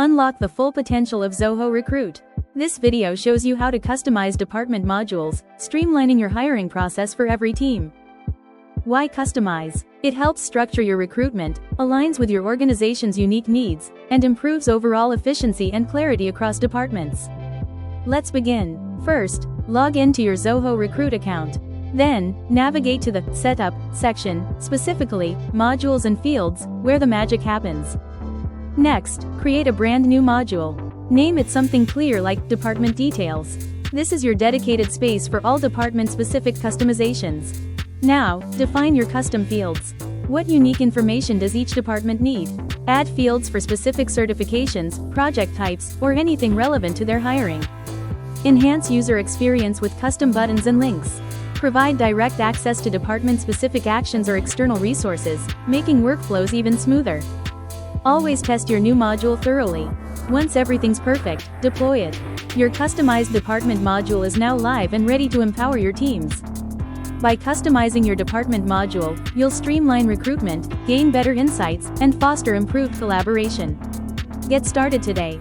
Unlock the full potential of Zoho Recruit. This video shows you how to customize department modules, streamlining your hiring process for every team. Why customize? It helps structure your recruitment, aligns with your organization's unique needs, and improves overall efficiency and clarity across departments. Let's begin. First, log into your Zoho Recruit account. Then, navigate to the Setup section, specifically Modules and Fields, where the magic happens. Next, create a brand new module. Name it something clear like Department Details. This is your dedicated space for all department-specific customizations. Now, define your custom fields. What unique information does each department need? Add fields for specific certifications, project types, or anything relevant to their hiring. Enhance user experience with custom buttons and links. Provide direct access to department-specific actions or external resources, making workflows even smoother. Always test your new module thoroughly. Once everything's perfect, deploy it. Your customized department module is now live and ready to empower your teams. By customizing your department module, you'll streamline recruitment, gain better insights, and foster improved collaboration. Get started today.